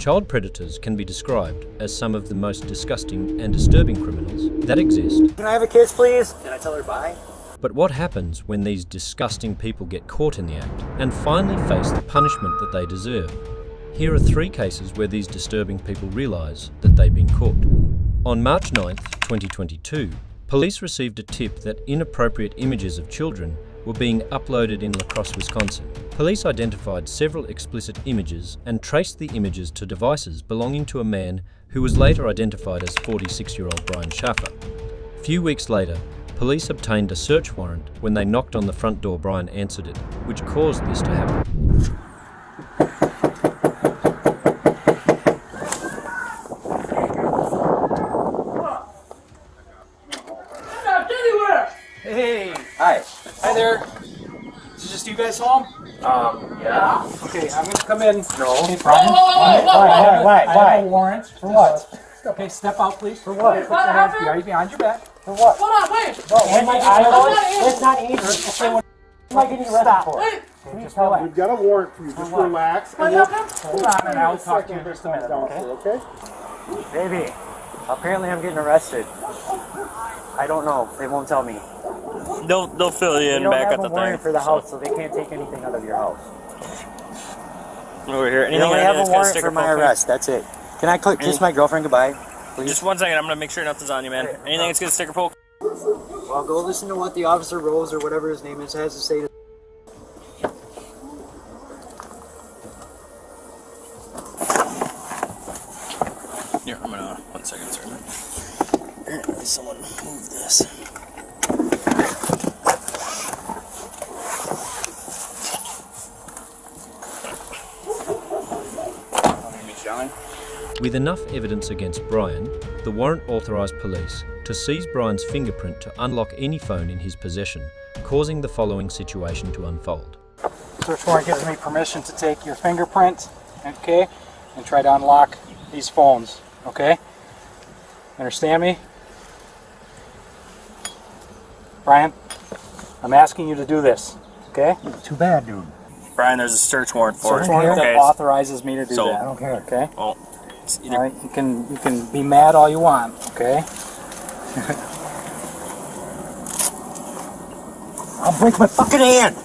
Child predators can be described as some of the most disgusting and disturbing criminals that exist. Can I have a kiss, please? Can I tell her bye? But what happens when these disgusting people get caught in the act and finally face the punishment that they deserve? Here are 3 cases where these disturbing people realise that they've been caught. On March 9th, 2022, police received a tip that inappropriate images of children were being uploaded in La Crosse, Wisconsin. Police identified several explicit images and traced the images to devices belonging to a man who was later identified as 46-year-old Brian Schaffer. A few weeks later, police obtained a search warrant when they knocked on the front door. Brian answered it, which caused this to happen. Hey. Hi. Hi there. Is this just you guys home? Yeah. Okay, I'm gonna come in. No. Hey, Brian. Why? I have a warrant. For what? Okay, step out, please. For what? Put your hands behind your back. For what? Hold on, wait. It's not easy. Okay, what am I getting arrested for? Wait. Just relax. We've got a warrant for you. Just relax. Hold on, and I'll talk to you in just a minute, okay? Baby, apparently I'm getting arrested. I don't know. They won't tell me. They'll fill you in back at the thing. They don't have a warrant for the house, so they can't take anything out of your house. Over here. They only have a warrant for my arrest. That's it. Can I kiss my girlfriend goodbye, please? Just 1 second. I'm gonna make sure nothing's on you, man. Anything that's gonna sticker poke. Well, go listen to what the officer Rose or whatever his name is has to say. Here, I'm gonna 1 second, sir. Someone move this. With enough evidence against Brian, the warrant authorised police to seize Brian's fingerprint to unlock any phone in his possession, causing the following situation to unfold. Search warrant gives me permission to take your fingerprint, okay, and try to unlock these phones, okay? Understand me? Brian, I'm asking you to do this, okay? Too bad, dude. Brian, there's a search warrant for it. Search warrant that Okay. authorizes me to do So- that. I don't care. Okay? Well, it's either All right, you can be mad all you want, okay? I'll break my fucking hand.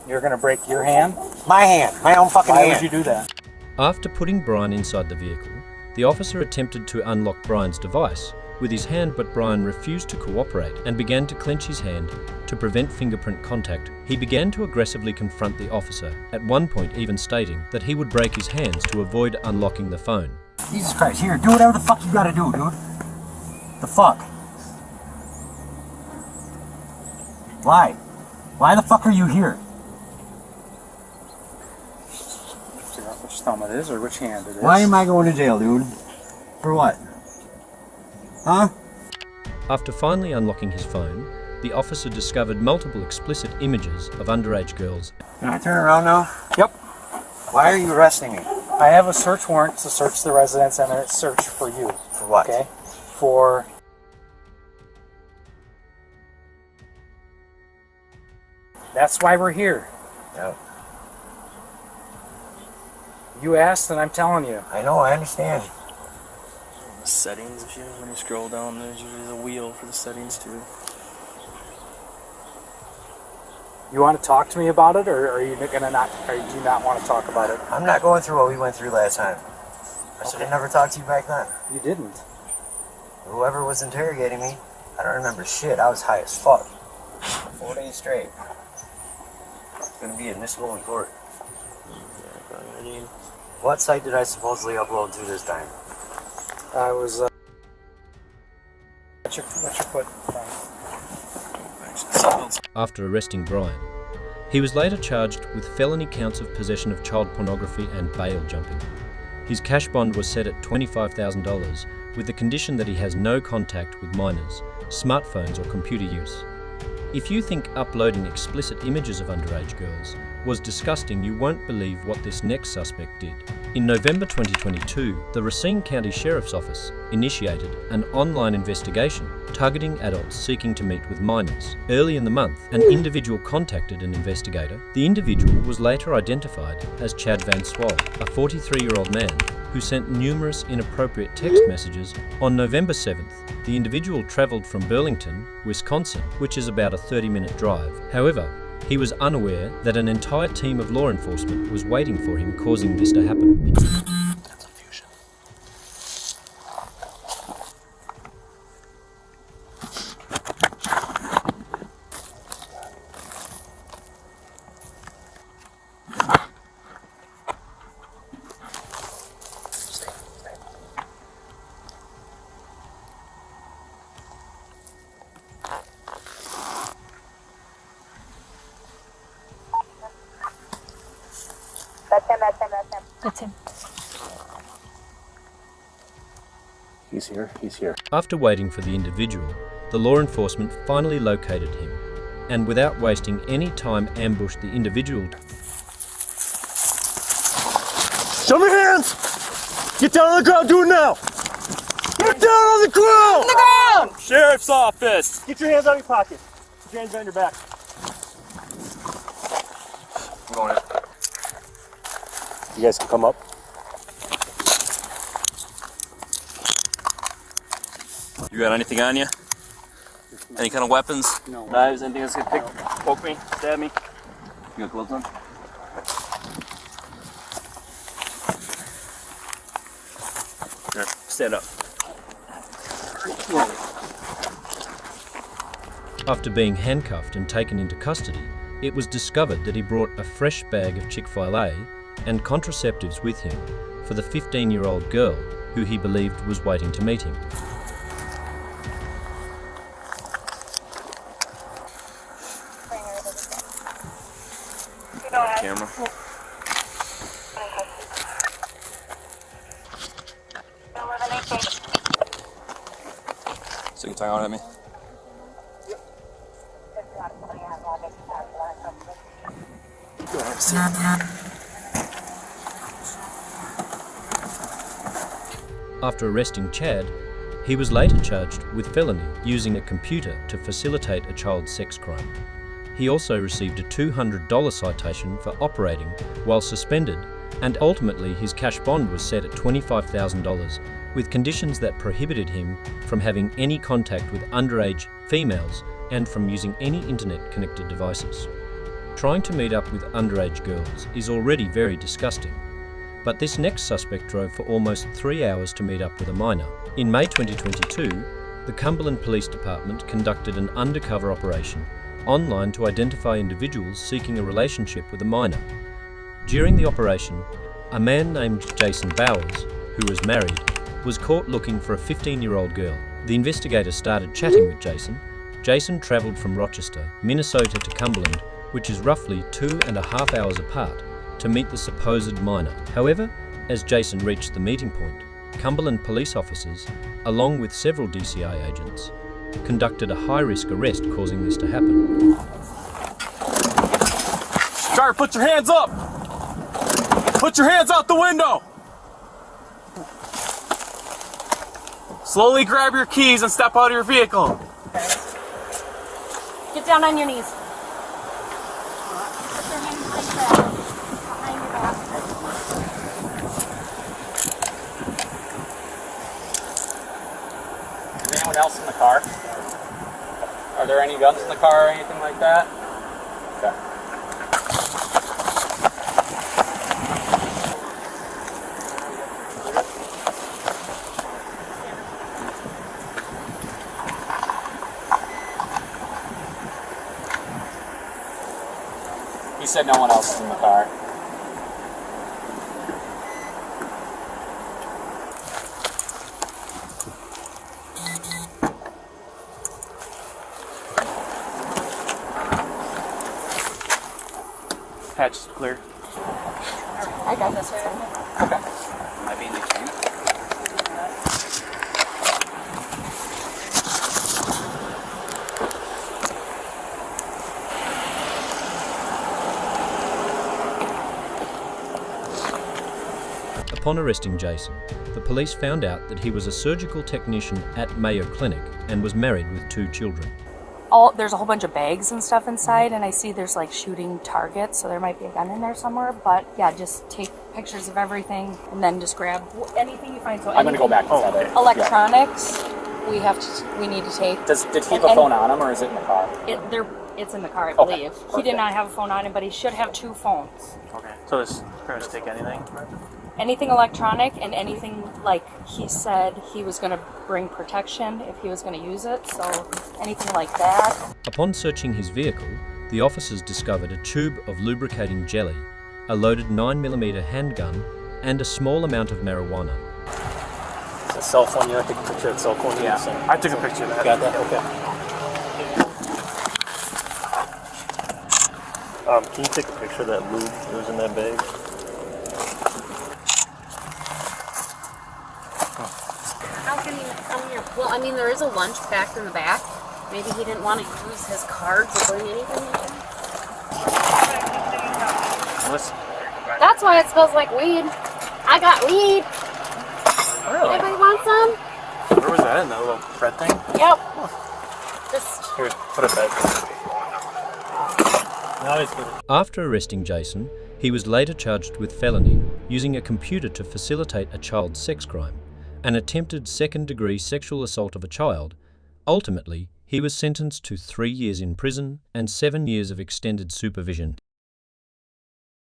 You're gonna break your hand? My hand. My own fucking Why hand. would you do that? After putting Brian inside the vehicle, the officer attempted to unlock Brian's device with his hand, but Brian refused to cooperate and began to clench his hand to prevent fingerprint contact. He began to aggressively confront the officer, at one point even stating that he would break his hands to avoid unlocking the phone. Jesus Christ. Here, do whatever the fuck you gotta do, dude. The fuck? Why? Why the fuck are you here? Figure out which thumb it is or which hand it is. Why am I going to jail, dude? For what? Huh? After finally unlocking his phone, the officer discovered multiple explicit images of underage girls. Can I turn around now? Yep. Why are you arresting me? I have a search warrant to search the residence and a search for you. For what? Okay? For... That's why we're here. No. You asked and I'm telling you. I know, I understand. settings. If you when you scroll down, there's usually a wheel for the settings too. You want to talk to me about it, or are you gonna not? Or do you not want to talk about it? I'm not going through what we went through last time. I should have never talked to you back then. You didn't. Whoever was interrogating me, I don't remember shit. I was high as fuck. 4 days straight. It's gonna be admissible in court. What site did I supposedly upload to this time? I was. What's your foot? After arresting Brian, he was later charged with felony counts of possession of child pornography and bail jumping. His cash bond was set at $25,000 with the condition that he has no contact with minors, smartphones or computer use. If you think uploading explicit images of underage girls was disgusting, you won't believe what this next suspect did. In November 2022, the Racine County Sheriff's Office initiated an online investigation targeting adults seeking to meet with minors. Early in the month, an individual contacted an investigator. The individual was later identified as Chad Van Swol, a 43-year-old man who sent numerous inappropriate text messages. On November 7th, the individual travelled from Burlington, Wisconsin, which is about a 30-minute drive. However, he was unaware that an entire team of law enforcement was waiting for him, causing this to happen. That's him. He's here. He's here. After waiting for the individual, the law enforcement finally located him, and without wasting any time ambushed the individual. Show me hands! Get down on the ground, do it now! Get down on the ground! On the ground! Sheriff's office! Get your hands out of your pocket. Get your hands behind your back. I'm going in. You guys can come up. You got anything on you? Any kind of weapons? No. Knives? Anything that's gonna poke me? Stab me? You got gloves on? Here, stand up. After being handcuffed and taken into custody, it was discovered that he brought a fresh bag of Chick-fil-A and contraceptives with him for the 15-year-old girl who he believed was waiting to meet him. Camera. So you can tongue out at me? After arresting Chad, he was later charged with felony using a computer to facilitate a child sex crime. He also received a $200 citation for operating while suspended, and ultimately his cash bond was set at $25,000 with conditions that prohibited him from having any contact with underage females and from using any internet-connected devices. Trying to meet up with underage girls is already very disgusting, but this next suspect drove for almost 3 hours to meet up with a minor. In May 2022, the Cumberland Police Department conducted an undercover operation online to identify individuals seeking a relationship with a minor. During the operation, a man named Jason Bowers, who was married, was caught looking for a 15-year-old girl. The investigators started chatting with Jason. Jason travelled from Rochester, Minnesota to Cumberland, which is roughly 2.5 hours apart, to meet the supposed minor. However, as Jason reached the meeting point, Cumberland police officers, along with several DCI agents, conducted a high-risk arrest, causing this to happen. Driver, put your hands up! Put your hands out the window! Slowly grab your keys and step out of your vehicle. Get down on your knees. Put your hands like that. Behind your back. Is anyone else in the car? Are there any guns in the car or anything like that? Okay. He said no one else is in the car. Hatch is clear. I got this one. Okay. Am I being detained? Upon arresting Jason, the police found out that he was a surgical technician at Mayo Clinic and was married with 2 children. There's a whole bunch of bags and stuff inside, and I see there's like shooting targets, so there might be a gun in there somewhere. But yeah, just take pictures of everything and then just grab anything you find. So I'm gonna go back inside there. Electronics, we need to take. Did he have a phone on him, or is it in the car? It's in the car, I Okay, believe. He perfect. did not have a phone on him, but he should have 2 phones. Okay. So this pretty much take anything? Anything electronic and anything, like he said he was going to bring protection if he was going to use it, so anything like that. Upon searching his vehicle, the officers discovered a tube of lubricating jelly, a loaded 9mm handgun, and a small amount of marijuana. It's a cell phone. You have to take a picture of the cell phone. Yeah. I took a picture of that. Got that? Okay. Can you take a picture of that lube that was in that bag? How can you come here? Well, I mean, there is a lunch packed in the back. Maybe he didn't want to use his card to bring anything in. Listen. That's why it smells like weed. I got weed. Really? Anybody want some? Where was that in that little red thing? Yep. Just Here, put it back. Now he's good. After arresting Jason, he was later charged with felony, using a computer to facilitate a child sex crime, an attempted second-degree sexual assault of a child. Ultimately, he was sentenced to 3 years in prison and 7 years of extended supervision.